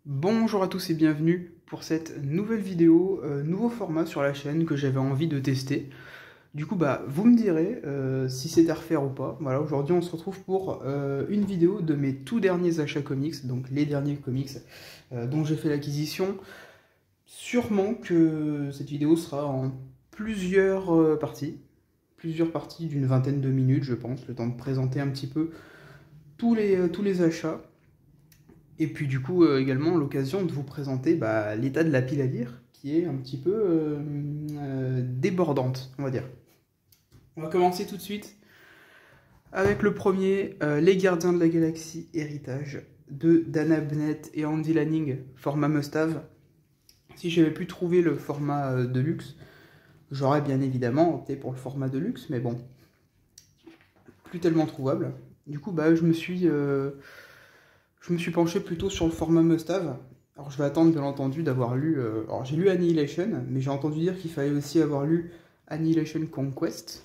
Bonjour à tous et bienvenue pour cette nouvelle vidéo, nouveau format sur la chaîne que j'avais envie de tester. Du coup, vous me direz si c'est à refaire ou pas. Voilà, aujourd'hui on se retrouve pour une vidéo de mes tout derniers achats comics, donc les derniers comics dont j'ai fait l'acquisition. Sûrement que cette vidéo sera en plusieurs parties d'une vingtaine de minutes, je pense, le temps de présenter un petit peu tous les achats. Et puis du coup, également l'occasion de vous présenter l'état de la pile à lire, qui est un petit peu débordante, on va dire. On va commencer tout de suite avec le premier, Les Gardiens de la Galaxie Héritage, de Dana Bennett et Andy Lanning, format must-have. Si j'avais pu trouver le format Deluxe, j'aurais bien évidemment opté pour le format Deluxe, mais bon, plus tellement trouvable. Du coup, je me suis penché plutôt sur le format must-have. Alors je vais attendre bien entendu d'avoir lu... alors j'ai lu Annihilation, mais j'ai entendu dire qu'il fallait aussi avoir lu Annihilation Conquest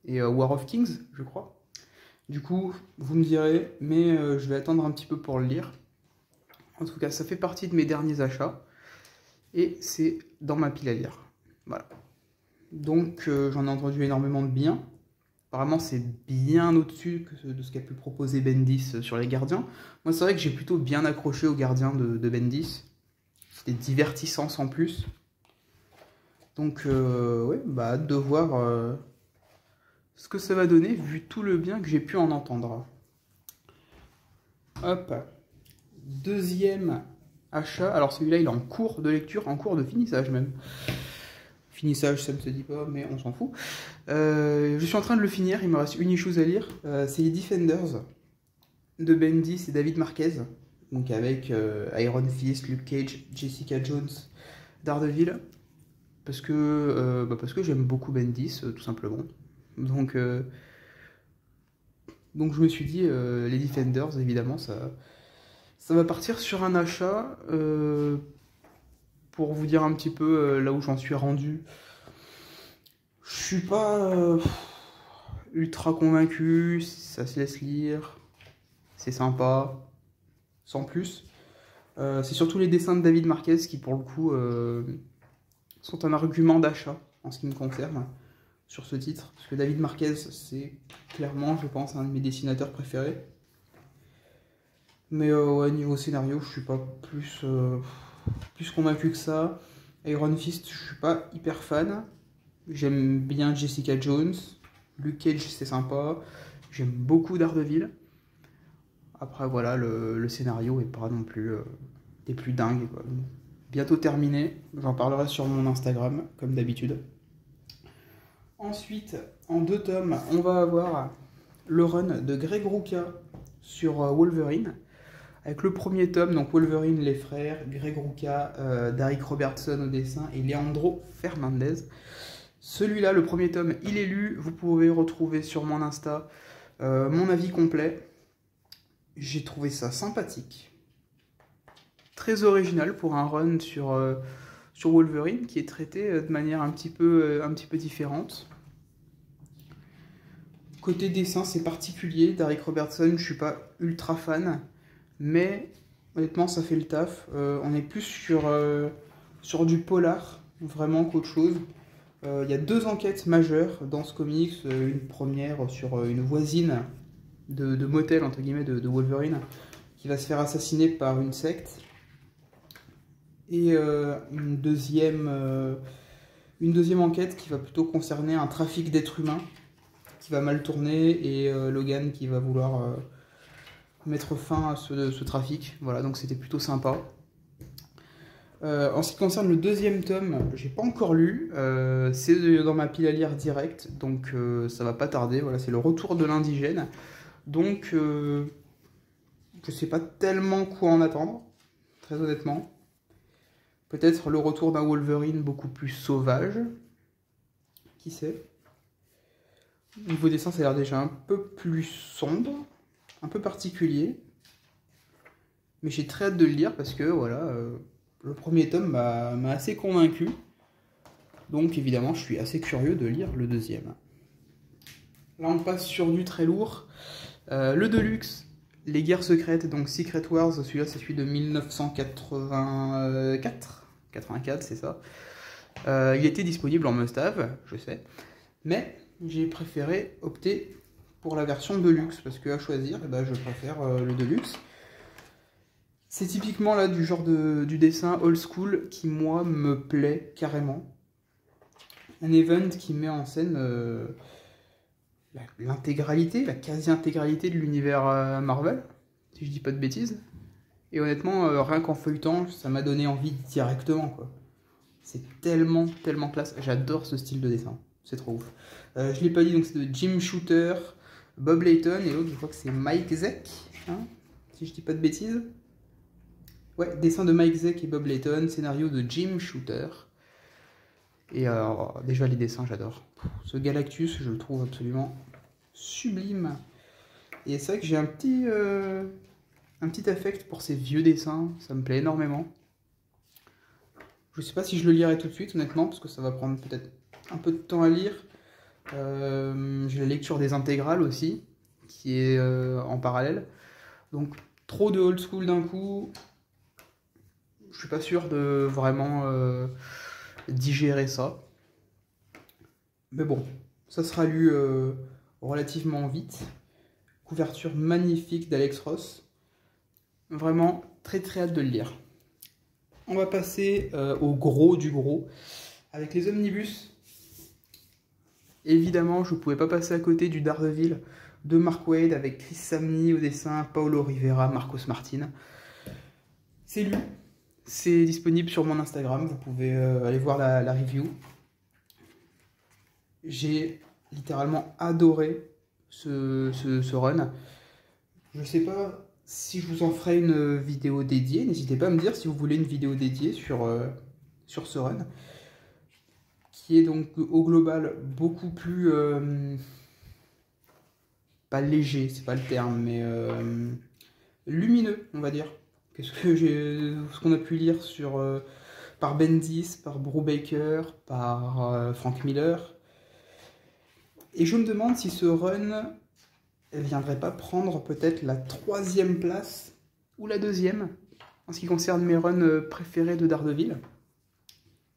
et War of Kings, je crois. Du coup, vous me direz, mais je vais attendre un petit peu pour le lire. En tout cas, ça fait partie de mes derniers achats. Et c'est dans ma pile à lire. Voilà. Donc j'en ai entendu énormément de bien. Apparemment, c'est bien au-dessus de ce qu'a pu proposer Bendis sur les Gardiens. Moi, c'est vrai que j'ai plutôt bien accroché aux Gardiens de Bendis. C'était divertissant sans plus. Donc, ouais, hâte de voir ce que ça va donner, vu tout le bien que j'ai pu en entendre. Hop. Deuxième achat. Alors, celui-là, il est en cours de lecture, en cours de finissage même. Finissage, ça ne se dit pas, mais on s'en fout. Je suis en train de le finir, il me reste une issue à lire. C'est les Defenders de Bendis et David Marquez. Donc avec Iron Fist, Luke Cage, Jessica Jones, Daredevil. Parce que j'aime beaucoup Bendis, tout simplement. Donc je me suis dit, les Defenders, évidemment, ça va partir sur un achat. Pour vous dire un petit peu là où j'en suis rendu. Je suis pas ultra convaincu, ça se laisse lire, c'est sympa, sans plus. C'est surtout les dessins de David Marquez qui, pour le coup, sont un argument d'achat en ce qui me concerne sur ce titre. Parce que David Marquez, c'est clairement, je pense, un de mes dessinateurs préférés. Mais ouais, niveau scénario, je suis pas plus convaincu que ça. Iron Fist, je suis pas hyper fan. J'aime bien Jessica Jones. Luke Cage, c'est sympa. J'aime beaucoup Daredevil. Après, voilà, le scénario est pas non plus des plus dingues, quoi. Bientôt terminé. J'en parlerai sur mon Instagram, comme d'habitude. Ensuite, en 2 tomes, on va avoir le run de Greg Rucka sur Wolverine. Avec le premier tome, donc Wolverine, les frères, Greg Rucka, Darick Robertson au dessin et Leandro Fernandez. Celui-là, le premier tome, il est lu. Vous pouvez retrouver sur mon Insta mon avis complet. J'ai trouvé ça sympathique. Très original pour un run sur Wolverine qui est traité de manière un petit peu différente. Côté dessin, c'est particulier. Darick Robertson, je suis pas ultra fan. Mais honnêtement, ça fait le taf. On est plus sur du polar, vraiment qu'autre chose. Il y a 2 enquêtes majeures dans ce comics. Une première sur une voisine de motel, entre guillemets, de Wolverine, qui va se faire assassiner par une secte. Et une deuxième enquête qui va plutôt concerner un trafic d'êtres humains qui va mal tourner et Logan qui va vouloir mettre fin à ce trafic. Voilà, donc c'était plutôt sympa. En ce qui concerne le 2e tome, j'ai pas encore lu, c'est dans ma pile à lire direct, donc ça va pas tarder. Voilà, c'est le retour de l'indigène, donc je sais pas tellement quoi en attendre, très honnêtement. Peut-être le retour d'un Wolverine beaucoup plus sauvage, qui sait. Niveau dessin, ça a l'air déjà un peu plus sombre, un peu particulier, mais j'ai très hâte de le lire parce que voilà. Le premier tome m'a assez convaincu. Donc évidemment, je suis assez curieux de lire le 2e. Là, on passe sur du très lourd. Le Deluxe, Les Guerres Secrètes, donc Secret Wars, celui-là c'est celui de 1984. 84, c'est ça. Il était disponible en must-have, je sais. Mais j'ai préféré opter pour la version Deluxe, parce que à choisir, eh ben, je préfère le Deluxe. C'est typiquement là du genre du dessin old school qui, moi, me plaît carrément. Un event qui met en scène l'intégralité, la quasi-intégralité de l'univers Marvel, si je dis pas de bêtises. Et honnêtement, rien qu'en feuilletant, ça m'a donné envie directement, quoi. C'est tellement, tellement classe. J'adore ce style de dessin. C'est trop ouf. Je l'ai pas dit, donc c'est de Jim Shooter, Bob Layton, et l'autre, je crois que c'est Mike Zeck, hein, si je dis pas de bêtises. Ouais, dessin de Mike Zeck et Bob Layton, scénario de Jim Shooter. Et déjà, les dessins, j'adore. Ce Galactus, je le trouve absolument sublime. Et c'est vrai que j'ai un petit affect pour ces vieux dessins, ça me plaît énormément. Je sais pas si je le lirai tout de suite, honnêtement, parce que ça va prendre peut-être un peu de temps à lire. J'ai la lecture des intégrales aussi, qui est en parallèle. Donc, trop de old school d'un coup, je suis pas sûr de vraiment digérer ça. Mais bon, ça sera lu relativement vite. Couverture magnifique d'Alex Ross. Vraiment très très hâte de le lire. On va passer au gros du gros, avec les omnibus. Évidemment, je ne pouvais pas passer à côté du Daredevil de Mark Waid, avec Chris Samnee au dessin, Paulo Rivera, Marcos Martin. C'est lu, c'est disponible sur mon Instagram, vous pouvez aller voir la review. J'ai littéralement adoré ce run. Je sais pas si je vous en ferai une vidéo dédiée, n'hésitez pas à me dire si vous voulez une vidéo dédiée sur ce run, qui est donc au global beaucoup plus, pas léger, c'est pas le terme, mais lumineux, on va dire, que ce qu'on a pu lire par Bendis, par Brubaker, par Frank Miller. Et je me demande si ce run ne viendrait pas prendre peut-être la 3e place ou la 2e en ce qui concerne mes runs préférés de Daredevil.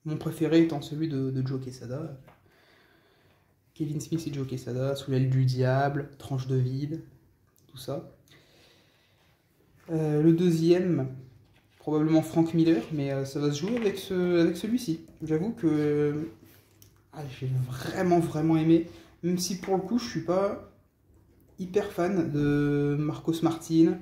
Mon préféré étant celui de Joe Quesada. Kevin Smith et Joe Quesada, Sous l'aile du diable, Tranche de vide, tout ça. Le 2e, probablement Frank Miller, mais ça va se jouer avec celui-ci. J'avoue que j'ai vraiment aimé, même si pour le coup je suis pas hyper fan de Marcos Martin,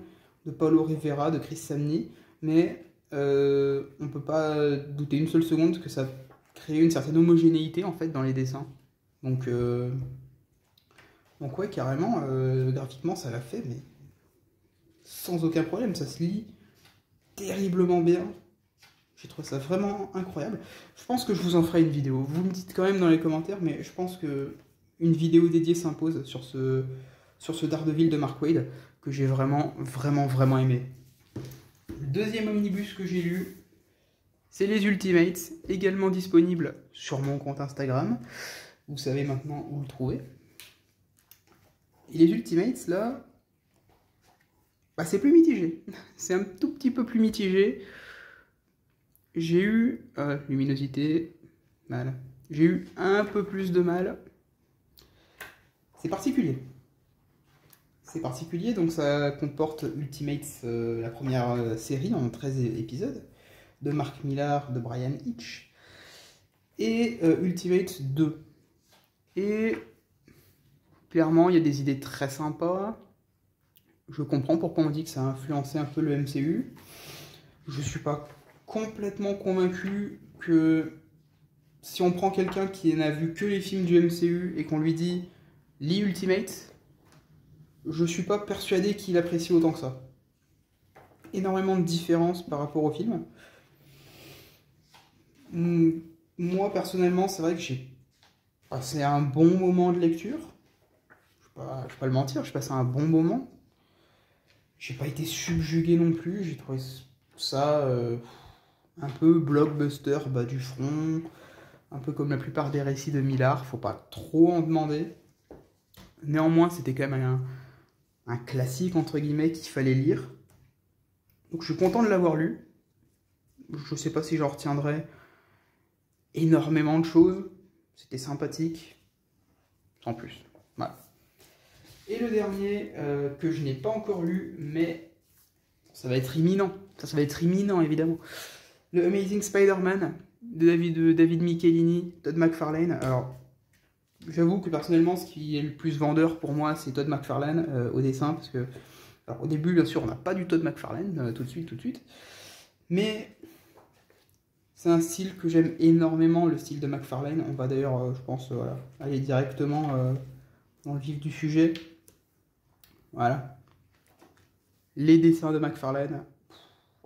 de Paulo Rivera, de Chris Samnee, mais on peut pas douter une seule seconde que ça crée une certaine homogénéité en fait dans les dessins. Donc ouais, carrément, graphiquement ça l'a fait, mais sans aucun problème, ça se lit terriblement bien. J'ai trouvé ça vraiment incroyable. Je pense que je vous en ferai une vidéo. Vous me dites quand même dans les commentaires, mais je pense que une vidéo dédiée s'impose sur ce Daredevil de Mark Waid, que j'ai vraiment aimé. Le 2e omnibus que j'ai lu, c'est les Ultimates, également disponible sur mon compte Instagram. Vous savez maintenant où le trouver. Et les Ultimates, là, bah, c'est plus mitigé. C'est un tout petit peu plus mitigé. J'ai eu luminosité, mal. J'ai eu un peu plus de mal. C'est particulier. C'est particulier, donc ça comporte Ultimates, la première série en 13 épisodes, de Mark Millar, de Brian Hitch, et Ultimates 2. Et clairement, il y a des idées très sympas. Je comprends pourquoi on dit que ça a influencé un peu le MCU. Je suis pas complètement convaincu que si on prend quelqu'un qui n'a vu que les films du MCU et qu'on lui dit « lis Ultimate », je suis pas persuadé qu'il apprécie autant que ça. Énormément de différences par rapport au film. Moi, personnellement, c'est vrai que j'ai passé un bon moment de lecture. Je vais pas le mentir, j'ai passé un bon moment. J'ai pas été subjugué non plus, j'ai trouvé ça un peu blockbuster, bas du front, un peu comme la plupart des récits de Millar, faut pas trop en demander. Néanmoins, c'était quand même classique, entre guillemets, qu'il fallait lire. Donc je suis content de l'avoir lu. Je sais pas si j'en retiendrai énormément de choses. C'était sympathique. Sans plus. Voilà. Et le dernier, que je n'ai pas encore lu, mais ça va être imminent. Ça va être imminent, évidemment. Le Amazing Spider-Man de David Michelinie, Todd McFarlane. Alors, j'avoue que personnellement, ce qui est le plus vendeur pour moi, c'est Todd McFarlane au dessin, parce que, alors, au début, bien sûr, on n'a pas du Todd McFarlane, tout de suite, mais c'est un style que j'aime énormément, le style de McFarlane. On va d'ailleurs, je pense, voilà, aller directement dans le vif du sujet. Voilà. Les dessins de McFarlane.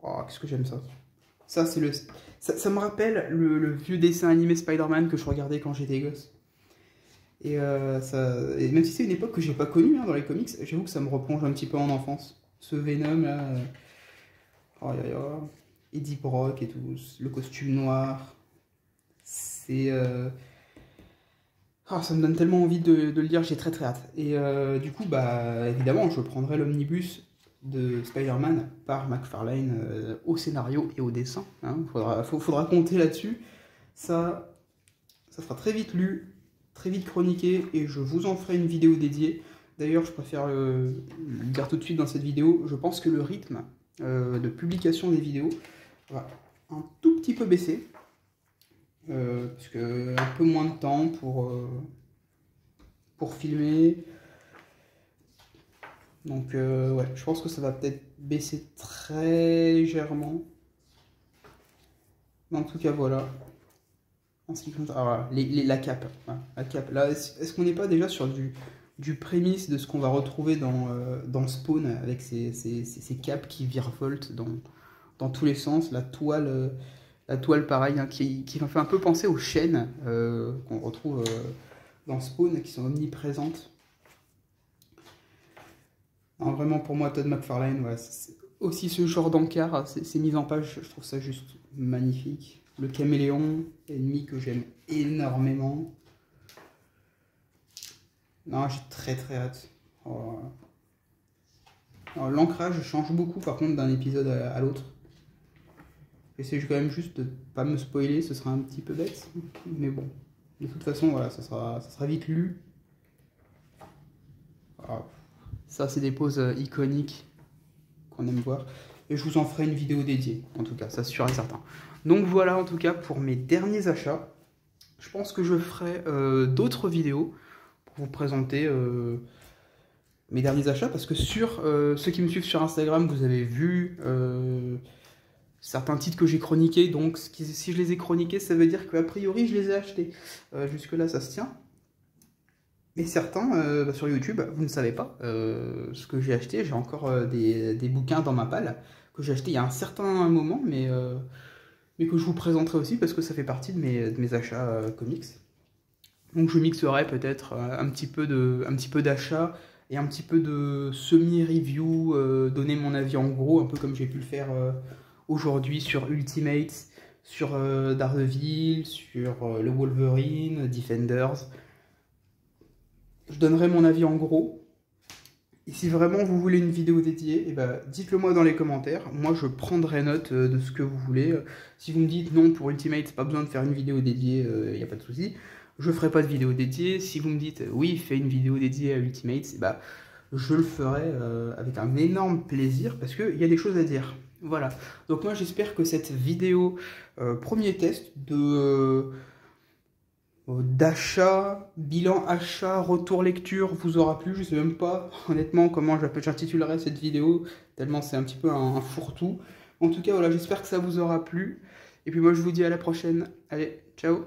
Oh, qu'est-ce que j'aime ça. Ça, c'est ça me rappelle le vieux dessin animé Spider-Man que je regardais quand j'étais gosse. Et même si c'est une époque que j'ai pas connue dans les comics, j'avoue que ça me replonge un petit peu en enfance. Ce Venom là, Eddie Brock et tout, le costume noir, c'est ça me donne tellement envie de le lire, j'ai très hâte. Et du coup, bah évidemment, je prendrai l'omnibus de Spider-Man par McFarlane au scénario et au dessin. Hein. Faudra compter là-dessus. Ça sera très vite lu, très vite chroniqué, et je vous en ferai une vidéo dédiée. D'ailleurs, je préfère le dire tout de suite dans cette vidéo, je pense que le rythme de publication des vidéos va un tout petit peu baisser, parce que un peu moins de temps pour filmer. Donc ouais, je pense que ça va peut-être baisser très légèrement. Mais en tout cas, voilà. En ce qui compte, alors, la cape. Voilà, la cape. Là, est-ce qu'on n'est pas déjà sur du prémisse de ce qu'on va retrouver dans Spawn, avec ces capes qui virevoltent dans tous les sens, la toile pareil, hein, qui m'a fait un peu penser aux chaînes qu'on retrouve dans Spawn, qui sont omniprésentes. Non, vraiment, pour moi, Todd McFarlane, ouais, aussi ce genre d'encart, ces mises en page, je trouve ça juste magnifique. Le caméléon, ennemi que j'aime énormément. Non, j'ai très hâte. Oh. L'ancrage change beaucoup par contre d'un épisode à l'autre. J'essaie quand même juste de pas me spoiler, ce sera un petit peu bête. Mais bon, de toute façon, voilà, ça sera vite lu. Oh. Ça, c'est des poses iconiques qu'on aime voir. Et je vous en ferai une vidéo dédiée, en tout cas, ça c'est sûr et certain. Donc voilà, en tout cas, pour mes derniers achats. Je pense que je ferai d'autres vidéos pour vous présenter mes derniers achats. Parce que sur ceux qui me suivent sur Instagram, vous avez vu certains titres que j'ai chroniqués. Donc si je les ai chroniqués, ça veut dire qu'a priori, je les ai achetés. Jusque-là, ça se tient. Mais certains, sur YouTube, vous ne savez pas ce que j'ai acheté. J'ai encore des bouquins dans ma palle que j'ai acheté il y a un certain moment, mais que je vous présenterai aussi parce que ça fait partie de mes achats comics. Donc je mixerai peut-être un petit peu d'achats et un petit peu de semi-review, donner mon avis en gros, un peu comme j'ai pu le faire aujourd'hui sur Ultimates, sur Daredevil, sur le Wolverine, Defenders. Je donnerai mon avis en gros. Et si vraiment vous voulez une vidéo dédiée, eh ben, dites-le moi dans les commentaires. Moi, je prendrai note de ce que vous voulez. Si vous me dites non, pour Ultimate, pas besoin de faire une vidéo dédiée, il n'y a pas de souci. Je ferai pas de vidéo dédiée. Si vous me dites oui, fais une vidéo dédiée à Ultimate, eh ben, je le ferai avec un énorme plaisir parce qu'il y a des choses à dire. Voilà. Donc moi, j'espère que cette vidéo, premier test d'achat, bilan achat, retour lecture vous aura plu. Je sais même pas honnêtement comment j'intitulerai cette vidéo, tellement c'est un petit peu un fourre-tout. En tout cas voilà, j'espère que ça vous aura plu. Et puis moi je vous dis à la prochaine. Allez, ciao.